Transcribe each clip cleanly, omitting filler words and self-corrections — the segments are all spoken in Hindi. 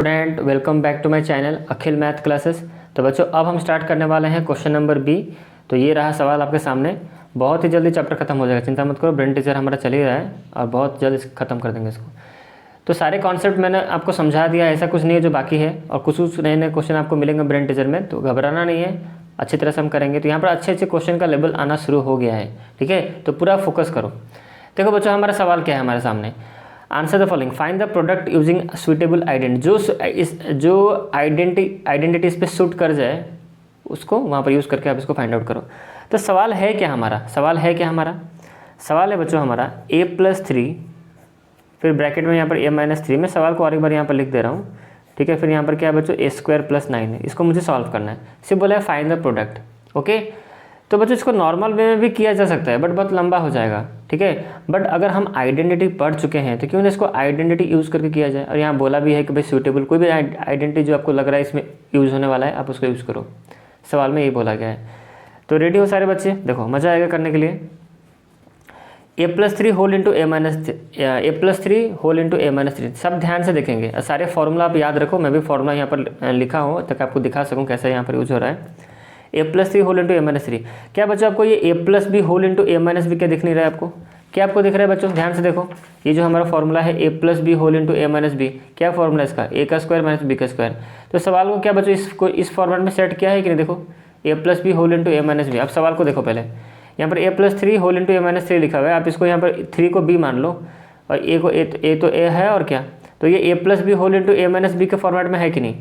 Student welcome back to my channel Akhil math classes. तो बच्चों अब हम स्टार्ट करने वाले हैं क्वेश्चन नंबर बी। तो ये रहा सवाल आपके सामने। बहुत ही जल्दी चैप्टर खत्म हो जाएगा, चिंता मत करो। ब्रेन टीचर हमारा चल ही रहा है और बहुत जल्द खत्म कर देंगे इसको। तो सारे कॉन्सेप्ट मैंने आपको समझा दिया, ऐसा कुछ नहीं है जो बाकी है। और कुछ नए नए क्वेश्चन आपको मिलेंगे ब्रेन टीचर में, तो घबराना नहीं है, अच्छी तरह से हम करेंगे। तो यहाँ पर अच्छे अच्छे क्वेश्चन का लेवल आना शुरू हो गया है, ठीक है। तो पूरा फोकस करो। देखो बच्चों, हमारा सवाल क्या है हमारे सामने। Answer the following, find the product using suitable identity. जो आइडेंटिटी इस पर सूट कर जाए उसको वहाँ पर यूज़ करके आप इसको फाइंड आउट करो। तो सवाल है क्या हमारा, सवाल है बच्चों हमारा a+3, फिर ब्रैकेट में यहाँ पर a-3। मैं सवाल को और एक बार यहाँ पर लिख दे रहा हूँ, ठीक है। फिर यहाँ पर क्या है बच्चों, a² + 9 है। इसको मुझे सॉल्व करना है। सिर्फ बोला है फाइंड द प्रोडक्ट, ओके। तो बच्चों इसको नॉर्मल वे में भी किया जा सकता है, बट बहुत लंबा हो जाएगा, ठीक है। बट अगर हम आइडेंटिटी पढ़ चुके हैं तो क्यों ना इसको आइडेंटिटी यूज़ करके किया जाए। और यहाँ बोला भी है कि भाई सूटेबल कोई भी आइडेंटिटी जो आपको लग रहा है इसमें यूज़ होने वाला है, आप उसको यूज़ करो। सवाल में यही बोला गया है। तो रेडी हो सारे बच्चे, देखो मज़ा आएगा करने के लिए। a+3 होल इंटू a+3 सब ध्यान से देखेंगे। सारे फॉर्मूला आप याद रखो, मैं भी फॉर्मूला यहाँ पर लिखा हूँ ताकि आपको दिखा सकूँ कैसा यहाँ पर यूज हो रहा है। a+3 whole into a-3। क्या बच्चों आपको ये a+b होल इंटू a-b क्या दिख नहीं रहा है आपको? क्या आपको दिख रहा है बच्चों? ध्यान से देखो, ये जो हमारा फॉर्मूला है a+b होल इंटू a-b, क्या फॉर्मूला है इसका? a² - b²। तो सवाल को क्या बच्चों इसको इस फॉर्मेट में सेट किया है कि नहीं? देखो a+b होल इंटू a-b। अब सवाल को देखो, पहले यहाँ पर a+3 होल इंटू a-3 लिखा हुआ है। आप इसको यहाँ पर 3 को b मान लो और a को a तो a है और क्या, तो ये a+b होल इंटू a-b के फॉर्मेट में है कि नहीं?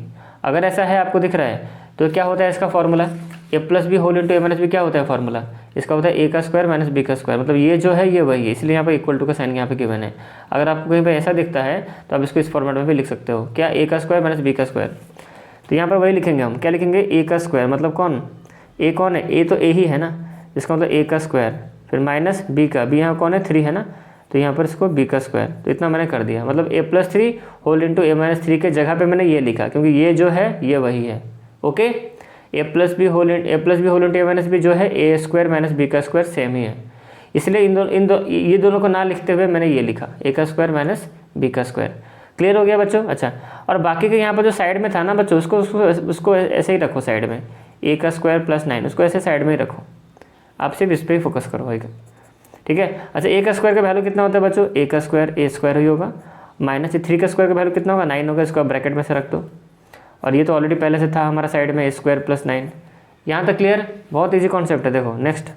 अगर ऐसा है, आपको दिख रहा है, तो क्या होता है इसका formula? a+b whole into a-b क्या होता है फॉर्मूला? इसका होता है a² - b²। मतलब ये जो है ये वही है, इसलिए यहाँ पर इक्वल टू का साइन यहाँ पे गिवन है। अगर आपको कहीं पर ऐसा दिखता है तो आप इसको इस फॉर्मेट में भी लिख सकते हो, क्या a² - b²। तो यहाँ पर वही लिखेंगे हम, क्या लिखेंगे? a², मतलब कौन? a कौन है? a तो a ही है ना, इसका मतलब a², फिर माइनस b का, b यहाँ कौन है? 3 है ना, तो यहाँ पर इसको b²। तो इतना मैंने कर दिया। मतलब a+3 होल इंटू a-3 के जगह पे मैंने ये लिखा, क्योंकि ये जो है ये वही है, okay. a+b whole into a-b जो है a² - b² सेम ही है, इसलिए ये दोनों को ना लिखते हुए मैंने ये लिखा a² - b²। क्लियर हो गया बच्चों? अच्छा, और बाकी के यहाँ पर जो साइड में था ना बच्चों, उसको ऐसे ही रखो साइड में, a² + 9, उसको ऐसे साइड में ही रखो। आप सिर्फ इस पर ही फोकस करो, होगा, ठीक है। अच्छा, a² का वैल्यू कितना होता है बच्चों? a² ही होगा, माइनस 3 का स्क्वायर का वैल्यू कितना होगा? 9 होगा। इसको ब्रैकेट में से रख दो, और ये तो ऑलरेडी पहले से था हमारा साइड में a² + 9। यहाँ तक क्लियर? बहुत ईजी कॉन्सेप्ट है। देखो नेक्स्ट।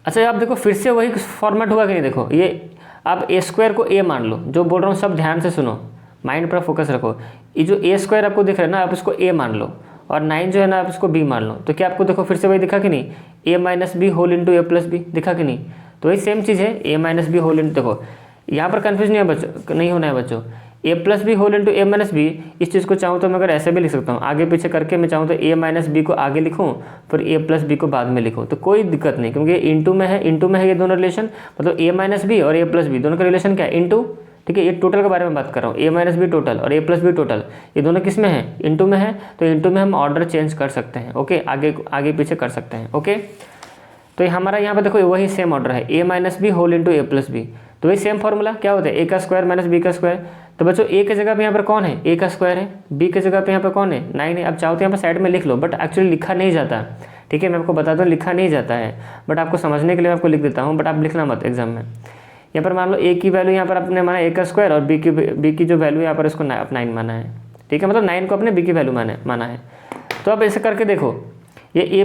अच्छा, आप देखो फिर से वही फॉर्मेट हुआ कि नहीं? देखो ये आप a² को a मान लो, जो बोल रहा हूँ सब ध्यान से सुनो, माइंड पर फोकस रखो। ये जो a² आपको दिख रहा है ना, आप इसको a मान लो, और 9 जो है ना आप इसको b मान लो। तो क्या आपको देखो फिर से वही दिखा कि नहीं? a - b whole into a+b दिखा कि नहीं? तो वही सेम चीज़ है, a - b होल इंटू। देखो यहाँ पर कन्फ्यूज नहीं होना है बच्चों। a+b होल इंटू a-b, इस चीज़ को चाहूँ तो मैं अगर ऐसे भी लिख सकता हूँ, आगे पीछे करके मैं चाहूँ तो a - b को आगे लिखूँ, फिर a+b को बाद में लिखूँ, तो कोई दिक्कत नहीं, क्योंकि इंटू में है ये दोनों रिलेशन। मतलब a - b और a+b दोनों का रिलेशन क्या है? इंटू, ठीक है। ये टोटल के बारे में बात कर रहा हूँ, a - b टोटल और a+b टोटल, ये दोनों किस में है? इंटू में है। तो इंटू में हम ऑर्डर चेंज कर सकते हैं, ओके, आगे पीछे कर सकते हैं, ओके। तो हमारा यहाँ पर देखो वही सेम ऑर्डर है, a - b whole into a+b। तो वही सेम फॉर्मूला क्या होता है? a² - b²। तो बच्चों a के जगह पे यहाँ पर कौन है? a² है। b के जगह पे यहाँ पर कौन है? 9 है। अब चाहो तो यहाँ पर साइड में लिख लो, बट एक्चुअली लिखा नहीं जाता, ठीक है। मैं आपको बता दूँ लिखा नहीं जाता है, बट आपको समझने के लिए आपको लिख देता हूँ, बट आप लिखना मत एग्जाम में। यहाँ पर मान लो a की वैल्यू यहाँ पर आपने माना a² और b की जो वैल्यू यहाँ पर उसको 9 माना है, ठीक है। मतलब 9 को अपने b की वैल्यू माना है। तो अब ऐसे करके देखो, ये a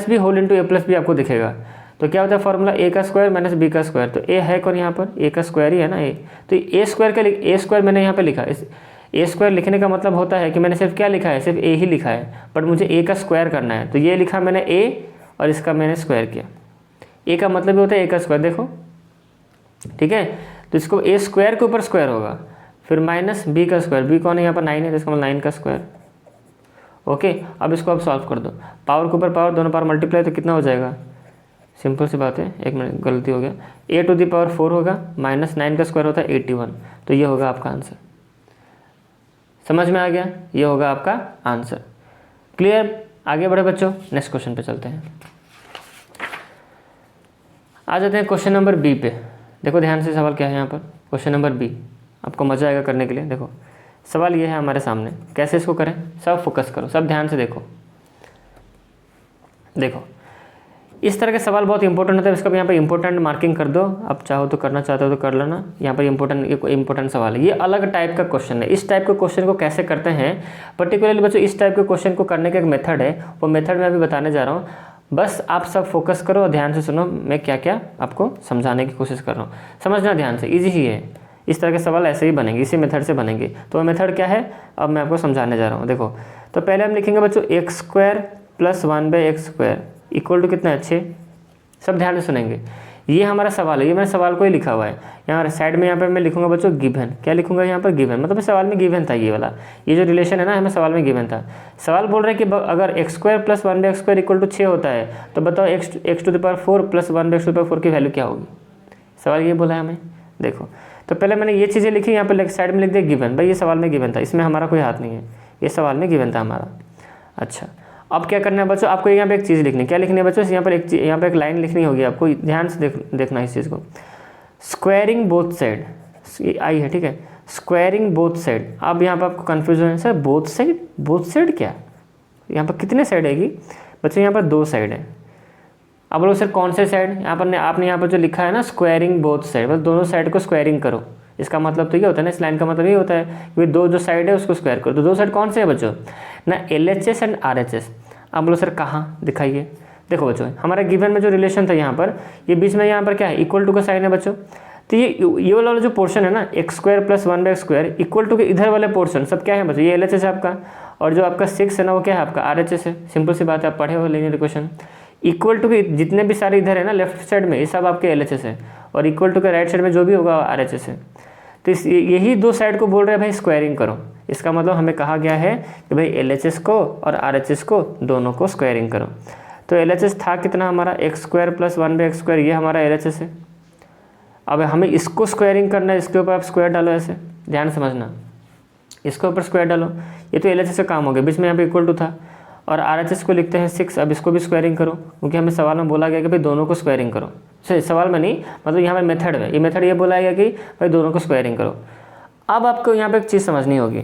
- b whole into a+b आपको दिखेगा। तो क्या होता है फॉर्मूला? a² - b²। तो a है कौन यहाँ पर? a² ही है ना, a। तो a² मैंने यहाँ पर लिखा। इस a² लिखने का मतलब होता है कि मैंने सिर्फ क्या लिखा है? सिर्फ a ही लिखा है, बट मुझे a का स्क्वायर करना है। तो ये लिखा मैंने a और इसका मैंने स्क्वायर किया। a का मतलब होता है a का स्क्वायर, देखो, ठीक है। तो इसको a² के ऊपर स्क्वायर होगा, फिर माइनस b का स्क्वायर। b कौन है यहाँ पर? 9 है, तो इसका मतलब 9 का स्क्वायर, ओके। अब इसको आप सॉल्व कर दो, पावर के ऊपर पावर, दोनों पावर मल्टीप्लाई, तो कितना हो जाएगा? सिंपल सी बात है, एक मिनट गलती हो गया, a⁴ होगा, माइनस 9 का स्क्वायर होता है 81। तो ये होगा आपका आंसर। समझ में आ गया? ये होगा आपका आंसर। क्लियर? आगे बढ़े बच्चों, नेक्स्ट क्वेश्चन पे चलते हैं। आ जाते हैं क्वेश्चन नंबर बी पे। देखो ध्यान से सवाल क्या है यहाँ पर, क्वेश्चन नंबर बी। आपको मज़ा आएगा करने के लिए। देखो सवाल ये है हमारे सामने, कैसे इसको करें? सब फोकस करो, सब ध्यान से देखो। देखो इस तरह के सवाल बहुत इंपॉर्टेंट होता है, इसका भी यहाँ पर इंपॉर्टेंट मार्किंग कर दो, आप चाहो तो करना चाहते हो तो कर लेना। यहाँ पर इंपॉर्टेंट सवाल है, ये अलग टाइप का क्वेश्चन है। इस टाइप के क्वेश्चन को कैसे करते हैं पर्टिकुलरली बच्चों, इस टाइप के क्वेश्चन को करने का एक मेथड है, वो मेथड मैं अभी बताने जा रहा हूँ। बस आप सब फोकस करो और ध्यान से सुनो, मैं क्या क्या आपको समझाने की कोशिश कर रहा हूँ। समझना ध्यान से, ईजी ही है। इस तरह के सवाल ऐसे ही बनेंगे, इसी मेथड से बनेंगे। तो वो मेथड क्या है अब मैं आपको समझाने जा रहा हूँ। देखो तो पहले हम लिखेंगे बच्चों x square plus 1/x square equal to कितना है 6। सब ध्यान से सुनेंगे, ये हमारा सवाल है, ये मैंने सवाल को ही लिखा हुआ है। यहाँ साइड में यहाँ पर मैं लिखूंगा बच्चों गिवन, क्या लिखूंगा यहाँ पर गिवन, मतलब सवाल में गिवन था ये वाला, ये जो रिलेशन है ना हमें सवाल में गिवन था। सवाल बोल रहे हैं कि अगर x square plus 1/x square equal to 6 होता है तो बताओ x to the power 4 plus 1/x to the power 4 की वैल्यू क्या होगी। सवाल ये बोला है हमें। देखो तो पहले मैंने ये चीज़ें लिखी, यहाँ पर साइड में लिख दिया गिवन, भाई ये सवाल में गिवन था, इसमें हमारा कोई हाथ नहीं है, ये सवाल में गिवन था हमारा। अच्छा अब क्या करना है बच्चों, आपको यहाँ पे एक चीज़ लिखनी है। क्या लिखनी है बच्चों, यहाँ पर एक लाइन लिखनी होगी आपको, ध्यान से देखना इस चीज़ को। स्क्वायरिंग बोथ साइड आई है, ठीक है, स्क्वायरिंग बोथ साइड। अब यहाँ पर आपको कन्फ्यूजन है, सर बोथ साइड क्या, यहाँ पर कितने साइड है बच्चों, यहाँ पर 2 साइड है। अब बोलो सर कौन से साइड, यहाँ पर आपने यहाँ पर जो लिखा है ना स्क्वायरिंग बोथ साइड, मतलब दोनों साइड को स्क्वायरिंग करो। इसका मतलब तो ये होता है ना, इस लाइन का मतलब ये होता है कि दो जो साइड है उसको स्क्वायर करो। तो 2 साइड कौन से है बच्चों ना, LHS एंड RHS। आप बोलो सर कहाँ दिखाइए। देखो बच्चों हमारा गिवन में जो रिलेशन था यहाँ पर, ये बीच में यहाँ पर क्या है इक्वल टू का साइन है बच्चों। तो ये वाला जो पोर्शन है ना x square plus 1/x square equal to के इधर वाले पोर्शन सब क्या है बच्चों, ये LHS है आपका, और जो आपका 6 है ना वो क्या है आपका RHS है। सिंपल सी बात है, आप पढ़े हो लीनियर इक्वेशन। इक्वल टू के जितने भी सारे इधर है ना लेफ्ट साइड में, ये सब आपके LHS है, और इक्वल टू के राइट साइड में जो भी होगा RHS है। तो यही 2 साइड को बोल रहे हैं भाई स्क्वायरिंग करो। इसका मतलब हमें कहा गया है कि भाई LHS को और RHS को दोनों को स्क्वायरिंग करो। तो LHS था कितना हमारा x square plus 1/x square, ये हमारा LHS है। अब हमें इसको स्क्वायरिंग करना है, इसके ऊपर आप स्क्वायर डालो, ऐसे ध्यान समझना, इसके ऊपर स्क्वायर डालो। ये तो LHS का काम हो गया, बीच में यहाँ पे इक्वल टू था, और RHS को लिखते हैं 6। अब इसको भी स्क्वायरिंग करो, क्योंकि हमें सवाल में बोला गया कि भाई दोनों को स्क्वायरिंग करो। सवाल में नहीं, मतलब यहाँ पर मेथड है, ये मेथड ये बोला गया कि भाई दोनों को स्क्वायरिंग करो। अब आपको यहाँ पे एक चीज़ समझनी होगी,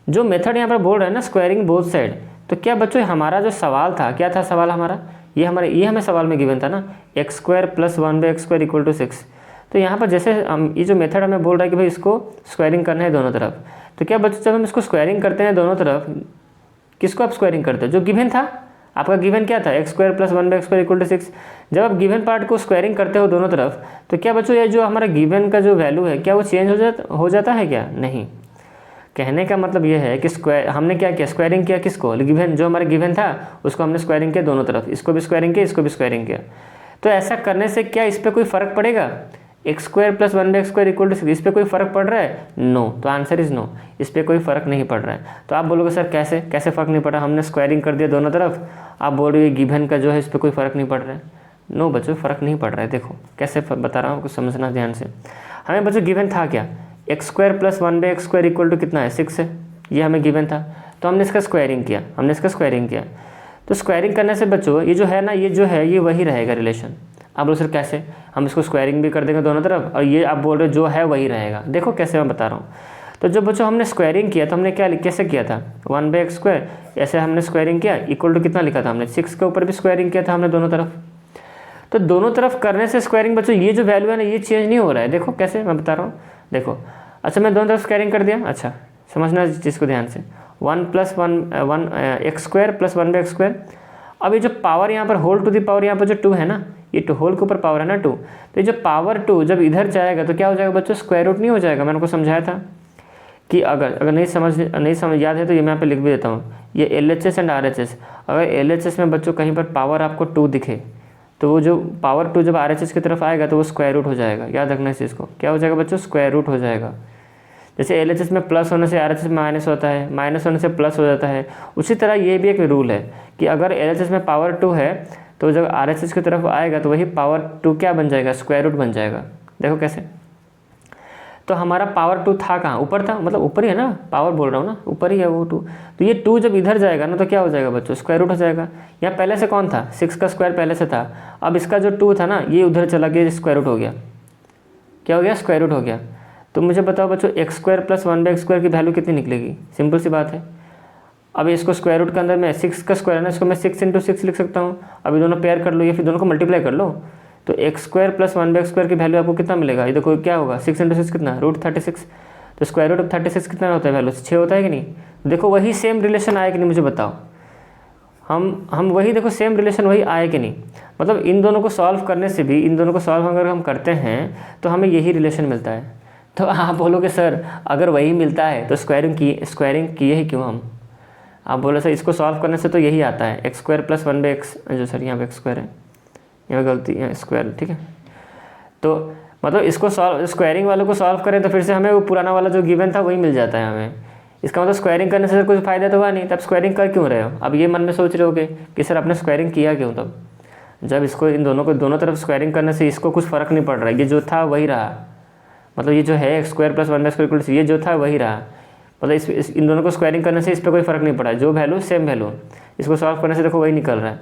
जो मेथड यहाँ पर बोल रहे हैं ना स्क्वायरिंग बोथ साइड, तो क्या बच्चों हमारा जो सवाल था, क्या था सवाल हमारा, ये हमें सवाल में गिवन था ना x square plus 1/x square equal to 6। तो यहाँ पर जैसे ये जो मेथड हमें बोल रहा है कि भाई इसको स्क्वायरिंग करना है दोनों तरफ, तो क्या बच्चों जब हम इसको स्क्वायरिंग करते हैं दोनों तरफ, किसको आप स्क्वायरिंग करते हो, जो गिवन था आपका, गिवन क्या था x square plus 1/x square equal to 6। जब आप गिवन पार्ट को स्क्वायरिंग करते हो दोनों तरफ, तो क्या बच्चों ये जो हमारा गिवन का जो वैल्यू है क्या वो चेंज हो जाता है क्या, नहीं। कहने का मतलब ये है कि हमने क्या किया, स्क्वायरिंग किया किसको, गिवन, जो हमारा गिवन था उसको हमने स्क्वायरिंग किया दोनों तरफ, इसको भी स्क्वायरिंग किया, इसको भी स्क्वायरिंग किया। तो ऐसा करने से क्या इस पर कोई फ़र्क पड़ेगा, x square plus 1/x square equal to 6, इस पर कोई फ़र्क पड़ रहा है, नो। तो आंसर इज़ नो, इस पर कोई फ़र्क नहीं पड़ रहा है। तो आप बोलोगे सर कैसे फ़र्क नहीं पड़ रहा, हमने स्क्वायरिंग कर दिया दोनों तरफ, आप बोल रहे हो गिवन का जो है इस पर कोई फ़र्क नहीं पड़ रहा है। नो बच्चों, फ़र्क नहीं पड़ रहा है। देखो कैसे बता रहा हूँ, कुछ समझना ध्यान से। हमें बच्चों गिवन था क्या, x square plus 1/x square equal to कितना है 6 है, ये हमें गिवन था। तो हमने इसका स्क्वायरिंग किया, तो स्क्वायरिंग करने से बच्चों ये जो है ना, ये जो है ये वही रहेगा रिलेशन। आप बोलो सर कैसे, हम इसको स्क्वायरिंग भी कर देंगे दोनों तरफ, और ये आप बोल रहे हो जो है वही रहेगा। देखो कैसे मैं बता रहा हूँ। तो जो बच्चों हमने स्क्वायरिंग किया तो हमने कैसे किया था, 1/x स्क्वायर, ऐसे हमने स्क्वायरिंग किया इक्वल टू कितना लिखा था हमने 6 के ऊपर भी स्क्वायरिंग किया था हमने दोनों तरफ। तो दोनों तरफ करने से स्क्वायरिंग बच्चों ये जो वैल्यू है ना ये चेंज नहीं हो रहा है। देखो कैसे मैं बता रहा हूँ, देखो अच्छा मैं दोनों तरफ स्क्वायरिंग कर दिया। अच्छा समझना इस चीज़ को ध्यान से, 1 स्क्वायर प्लस 1/x स्क्वायर। अब ये जो पावर यहाँ पर होल टू दी पावर यहाँ पर जो 2 है ना, ये टू होल के ऊपर पावर है ना 2, तो ये जो पावर 2 जब इधर जाएगा तो क्या हो जाएगा बच्चों, स्क्वायर रूट नहीं हो जाएगा। मैंने आपको समझाया था कि अगर नहीं समझ याद है तो ये मैं यहाँ पे लिख भी देता हूँ, ये LHS एंड RHS। अगर LHS में बच्चों कहीं पर पावर आपको 2 दिखे तो वो जो पावर 2 जब RHS की तरफ आएगा तो वो स्क्वायर रूट हो जाएगा। याद रखना इस चीज़ को, क्या हो जाएगा बच्चों, स्क्वायर रूट हो जाएगा। जैसे LHS में प्लस होने से RHS में माइनस होता है, माइनस होने से प्लस हो जाता है, उसी तरह ये भी एक रूल है कि अगर LHS में पावर 2 है तो जब RHS की तरफ आएगा तो वही पावर 2 क्या बन जाएगा, स्क्वायर रूट बन जाएगा। देखो कैसे, तो हमारा पावर 2 था कहाँ, ऊपर था, मतलब ऊपर ही है ना, पावर बोल रहा हूँ ना, ऊपर ही है वो 2। तो ये 2 जब इधर जाएगा ना तो क्या हो जाएगा बच्चों, स्क्वायर रूट हो जाएगा। यहाँ पहले से कौन था, 6 का स्क्वायर पहले से था, अब इसका जो 2 था ना ये उधर चला गया, स्क्वायर रूट हो गया। क्या हो गया, स्क्वायर रूट हो गया। तो मुझे बताओ बच्चों एक्स स्क्वायर प्लस 1/x² की वैल्यू कितनी निकलेगी? सिंपल सी बात है। अब इसको स्क्वायर रूट के अंदर में 6 का स्क्वायर है ना, इसको मैं 6 × 6 लिख सकता हूँ। अब ये दोनों पेयर कर लो या फिर दोनों को मल्टीप्लाई कर लो, तो x² प्लस 1/x² की वैल्यू आपको कितना मिलेगा? ये देखो क्या होगा, 6 × 6 कितना, √36। तो स्क्वायर रूट ऑफ 36 कितना होता है वैल्यू? 6 होता है कि नहीं? देखो वही सेम रिलेशन आया कि नहीं मुझे बताओ। हम वही देखो सेम रिलेशन वही आए कि नहीं? मतलब इन दोनों को सॉल्व करने से भी, इन दोनों को सॉल्व अगर हम करते हैं तो हमें यही रिलेशन मिलता है। तो आप बोलोगे सर अगर वही मिलता है तो स्क्वायरिंग किए ही क्यों हम? आप बोलो सर इसको सॉल्व करने से तो यही आता है, x² प्लस 1/x, जो सर यहाँ पे x² है, यहाँ गलती है, स्क्वायर, ठीक है। तो मतलब इसको स्क्वायरिंग वालों को सॉल्व करें तो फिर से हमें वो पुराना वाला जो गिवन था वही मिल जाता है हमें। इसका मतलब स्क्वायरिंग करने से कुछ फ़ायदा तो हुआ नहीं, तब स्क्वायरिंग कर क्यों रहे हो? अब ये मन में सोच रहे होगे कि सर आपने स्क्वायरिंग किया क्यों? तब जब इसको इन दोनों को दोनों तरफ स्क्वायरिंग करने से इसको कुछ फ़र्क नहीं पड़ रहा है, ये जो था वही रहा। मतलब ये जो है x² प्लस 1/x², ये जो था वही रहा। मतलब इन दोनों को स्क्वायरिंग करने से इस पर कोई फ़र्क नहीं पड़ा, जो वैल्यू सेम वैल्यू, इसको सॉल्व करने से देखो वही निकल रहा है,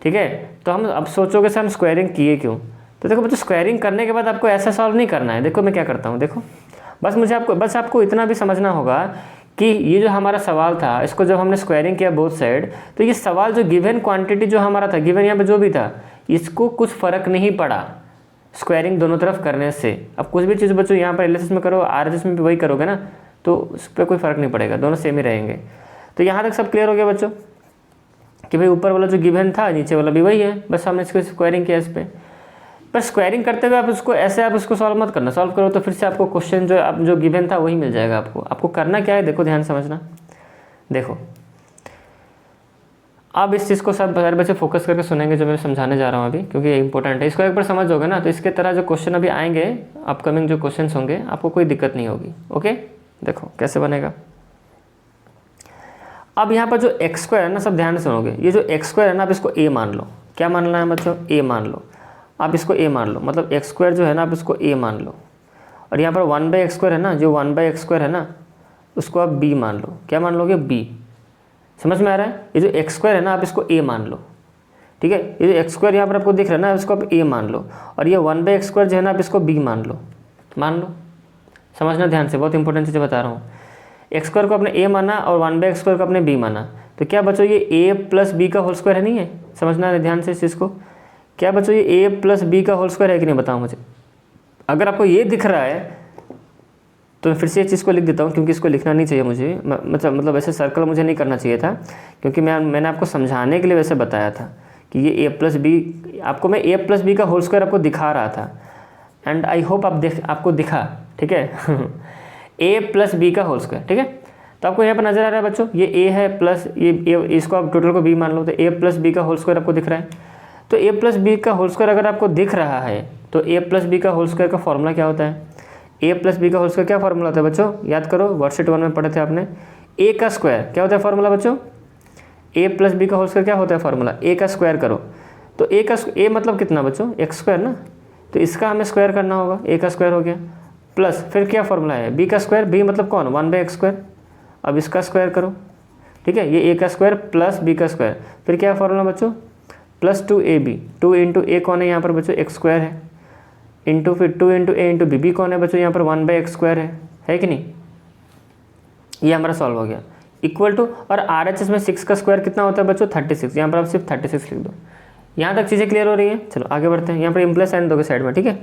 ठीक है। तो हम अब सोचोगे सर हम स्क्वायरिंग किए क्यों? तो देखो बच्चों स्क्वायरिंग करने के बाद आपको ऐसा सॉल्व नहीं करना है। देखो मैं क्या करता हूँ, देखो बस आपको इतना भी समझना होगा कि ये जो हमारा सवाल था, इसको जब हमने स्क्वायरिंग किया बोथ साइड, तो ये सवाल जो गिवन क्वांटिटी जो हमारा था, गिवन यहाँ पे जो भी था, इसको कुछ फ़र्क नहीं पड़ा स्क्वायरिंग दोनों तरफ करने से। अब कुछ भी चीज़ बच्चों यहाँ पर एलएचएस में करो, आरएचएस में भी वही करोगे ना, तो उस पर कोई फ़र्क नहीं पड़ेगा, दोनों सेम ही रहेंगे। तो यहाँ तक सब क्लियर हो गया बच्चों कि भाई ऊपर वाला जो गिवन था नीचे वाला भी वही है, बस हमने इसको स्क्वायरिंग किया इस पर स्क्वायरिंग करते हुए आप उसको सॉल्व मत करना। सॉल्व करो तो फिर से आपको क्वेश्चन जो गिवन था वही मिल जाएगा आपको करना क्या है, देखो ध्यान समझना। देखो अब इस चीज़ को सब सारे बच्चे फोकस करके सुनेंगे जो मैं समझाने जा रहा हूँ अभी, क्योंकि ये इंपॉर्टेंट है। इसको एक बार समझ होगा ना, तो इसके तरह जो क्वेश्चन अभी आएंगे, अपकमिंग जो क्वेश्चन होंगे, आपको कोई दिक्कत नहीं होगी। ओके, देखो कैसे बनेगा। अब यहाँ पर जो x² है ना, सब ध्यान से सुनोगे, ये जो x² है ना, आप इसको a मान लो। क्या मानना है बच्चों? a मान लो। आप इसको a मान लो, मतलब x² जो है ना, आप इसको a मान लो। और यहाँ पर 1/x² है ना, जो 1/x² है ना, उसको आप b मान लो। क्या मान लोगे? b। समझ में आ रहा है? ये जो x² है ना, आप इसको a मान लो, ठीक है। ये जो x² यहाँ पर आपको दिख रहा है ना, इसको आप a मान लो। और ये 1/x² जो है ना, आप इसको b मान लो। समझना ध्यान से, बहुत इंपॉर्टेंट चीज़ें बता रहा हूँ। x² को अपने a माना और 1/x² को अपने b माना, तो क्या बच्चों ये a प्लस b का होल स्क्वायर है? नहीं है। समझना है ध्यान से इस चीज़ को। क्या बच्चों ये a प्लस b का होल स्क्वायर है कि नहीं, बताओ मुझे। अगर आपको ये दिख रहा है तो मैं फिर से ये चीज़ को लिख देता हूँ, क्योंकि इसको लिखना नहीं चाहिए मुझे, मतलब ऐसे सर्कल मुझे नहीं करना चाहिए था, क्योंकि मैंने आपको समझाने के लिए वैसे बताया था कि ये a प्लस b, आपको मैं a प्लस b का होल स्क्वायर आपको दिखा रहा था, एंड आई होप आपको दिखा, ठीक है। a प्लस b का होल स्क्वायर, ठीक है। तो आपको यहाँ पर नज़र आ रहा है बच्चों, ये a है प्लस ये इसको आप टोटल को b मान लो, तो a प्लस b का होल स्क्वायर आपको दिख रहा है। तो a प्लस b का होल स्क्वायर अगर आपको दिख रहा है तो a प्लस b का होल स्क्वायर का फॉर्मूला क्या होता है? a प्लस b का होल स्क्वायर क्या फॉर्मूला होता है बच्चों? याद करो, वर्कशीट 1 में पढ़े थे आपने। a का स्क्वायर क्या होता है फॉर्मूला बच्चों? a प्लस b का होल स्क्वायर क्या होता है फॉर्मूला? a का स्क्वायर करो, तो a मतलब कितना बच्चों? x² ना, तो इसका हमें स्क्वायर करना होगा, a का स्क्वायर हो गया, प्लस फिर क्या फॉर्मूला है? b का स्क्वायर। b मतलब कौन? 1/x²। अब इसका स्क्वायर करो, ठीक है। ये a का स्क्वायर प्लस b का स्क्वायर, फिर क्या फॉर्मूला बच्चों? Plus 2ab। 2 इंटू a कौन है यहाँ पर बच्चों? x² है, इंटू फिर 2 इंटू a इंटू b कौन है बच्चों? यहाँ पर 1/x² है कि नहीं? ये हमारा सॉल्व हो गया, इक्वल टू, और RHS में 6 का स्क्वायर कितना होता है बच्चों? 36। यहाँ पर आप सिर्फ 36 लिख दो। यहाँ तक चीज़ें क्लियर हो रही हैं? चलो आगे बढ़ते हैं। यहाँ पर इम्प्लस साइन दोगे साइड में, ठीक है।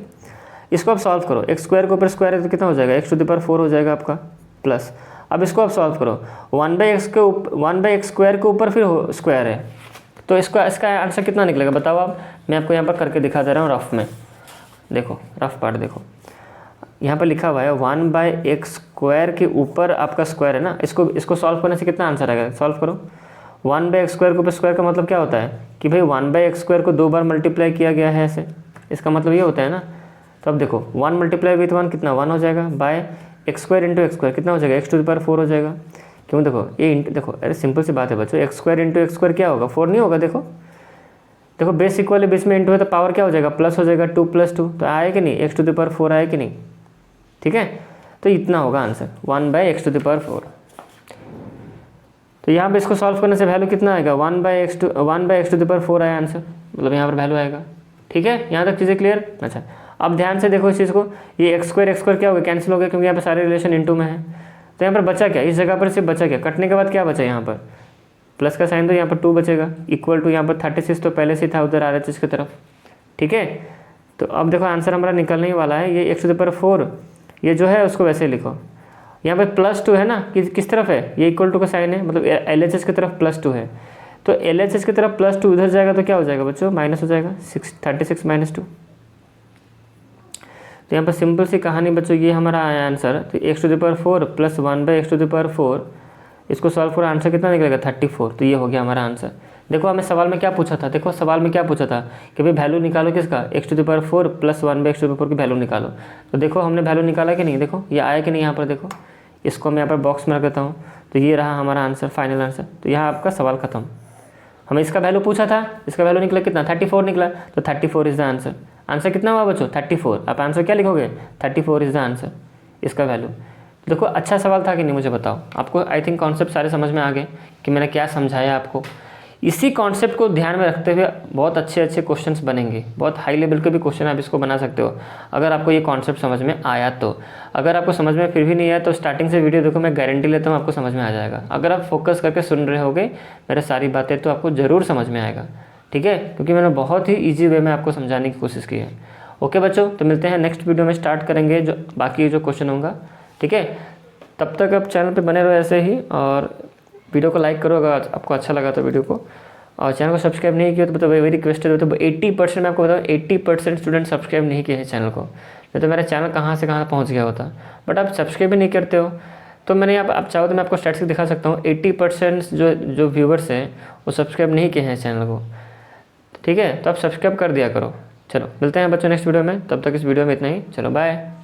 इसको आप सॉल्व करो, x² के ऊपर स्क्वायर है तो कितना हो जाएगा? x⁴ हो जाएगा आपका, प्लस। अब इसको आप सॉल्व करो, 1/x² के ऊपर फिर स्क्वायर है, तो इसका आंसर कितना निकलेगा बताओ आप? मैं आपको यहाँ पर करके दिखा दे रहा हूँ रफ में। देखो रफ पार्ट देखो, यहाँ पर लिखा हुआ है 1/x² के ऊपर आपका स्क्वायर है ना, इसको सॉल्व करने से कितना आंसर आएगा? सॉल्व करो। 1/x² के ऊपर स्क्वायर का मतलब क्या होता है कि भाई 1/x² को 2 बार मल्टीप्लाई किया गया है ऐसे, इसका मतलब ये होता है ना। तो अब देखो 1 मल्टीप्लाई विथ 1 कितना? 1 हो जाएगा, बाय x² इंटू x² कितना हो जाएगा? x⁴ हो जाएगा। क्यों? देखो ये देखो, अरे सिंपल सी बात है बच्चों, x² इंटू x² क्या होगा? 4 नहीं होगा? देखो बेस इक्वल है, बेस में इंटू है तो पावर क्या हो जाएगा? प्लस हो जाएगा, 2 + 2 तो आए कि नहीं? x⁴ आए कि नहीं? ठीक है, तो इतना होगा आंसर 1/x⁴। तो यहाँ पे इसको सॉल्व करने से वैल्यू कितना आएगा? 1/x⁴ आया आंसर, मतलब यहाँ पर वैल्यू आएगा। ठीक है, यहाँ तक चीज़ें क्लियर? अच्छा, अब ध्यान से देखो इस चीज़ को, ये एक्स स्क्वायर क्या हो गया, कैंसिल हो गया क्योंकि यहाँ पर सारे रिलेशन इनटू में है। तो यहाँ पर बचा क्या, इस जगह पर सिर्फ बचा क्या, कटने के बाद क्या बचा यहाँ पर प्लस का साइन, तो यहाँ पर 2 बचेगा इक्वल टू यहाँ पर 36 तो पहले से था उधर RHS की तरफ। ठीक है, तो अब देखो आंसर हमारा निकलने ही वाला है। ये x⁴ ये जो है उसको वैसे लिखो, यहाँ पर +2 है ना, किस तरफ है, ये इक्वल टू का साइन है, मतलब LHS की तरफ +2 है, तो LHS की तरफ +2 उधर जाएगा तो क्या हो जाएगा बच्चों, माइनस हो जाएगा, 36 - 2। तो यहाँ पर सिंपल सी कहानी बच्चों ये हमारा आया आंसर। तो x⁴ + 1/x⁴, इसको सॉल्व करो, आंसर कितना निकलेगा 34। तो ये हो गया हमारा आंसर। देखो हमें सवाल में क्या पूछा था, देखो सवाल में क्या पूछा था कि भाई वैल्यू निकालो किसका, x⁴ + 1/x⁴ की वैल्यू निकालो। तो देखो हमने वैल्यू निकाला कि नहीं, देखो ये आया कि नहीं, यहाँ पर देखो, इसको मैं यहाँ पर बॉक्स में रख देता हूँ। तो ये रहा हमारा आंसर, फाइनल आंसर। तो यहाँ आपका सवाल खत्म। हमें इसका वैल्यू पूछा था, इसका वैल्यू निकला कितना, 34 निकला। तो 34 इज़ द आंसर। आंसर कितना हुआ बच्चों, 34। आप आंसर क्या लिखोगे, 34 इज़ द आंसर, इसका वैल्यू। देखो अच्छा सवाल था कि नहीं मुझे बताओ, आपको आई थिंक कॉन्सेप्ट सारे समझ में आ गए कि मैंने क्या समझाया आपको। इसी कॉन्सेप्ट को ध्यान में रखते हुए बहुत अच्छे क्वेश्चंस बनेंगे, बहुत हाई लेवल के भी क्वेश्चन आप इसको बना सकते हो अगर आपको ये कॉन्सेप्ट समझ में आया तो। अगर आपको समझ में फिर भी नहीं आया तो स्टार्टिंग से वीडियो देखो, मैं गारंटी लेता हूँ आपको समझ में आ जाएगा। अगर आप फोकस करके सुन रहे होगे मेरे सारी बातें तो आपको ज़रूर समझ में आएगा। ठीक है, क्योंकि मैंने बहुत ही ईजी वे में आपको समझाने की कोशिश की है। ओके बच्चों, तो मिलते हैं नेक्स्ट वीडियो में, स्टार्ट करेंगे जो बाकी जो क्वेश्चन होगा। ठीक है, तब तक आप चैनल पे बने रहो ऐसे ही, और वीडियो को लाइक करो अगर आपको अच्छा लगा तो वीडियो को, और चैनल को सब्सक्राइब नहीं किया तो वेरी रिक्वेस्टेड। तो 80% मैं आपको बताऊँ 80% स्टूडेंट सब्सक्राइब नहीं किए हैं चैनल को, नहीं तो मेरा चैनल कहाँ से कहाँ पहुँच गया होता। बट आप सब्सक्राइब भी नहीं करते हो। तो मैंने आप चाहो तो मैं आपको स्टैटिस्टिक्स दिखा सकता हूँ, 80% जो व्यूवर्स हैं वो सब्सक्राइब नहीं किए हैं चैनल को। ठीक है, तो आप सब्सक्राइब कर दिया करो। चलो मिलते हैं बच्चों नेक्स्ट वीडियो में, तब तक इस वीडियो में इतना ही। चलो बाय।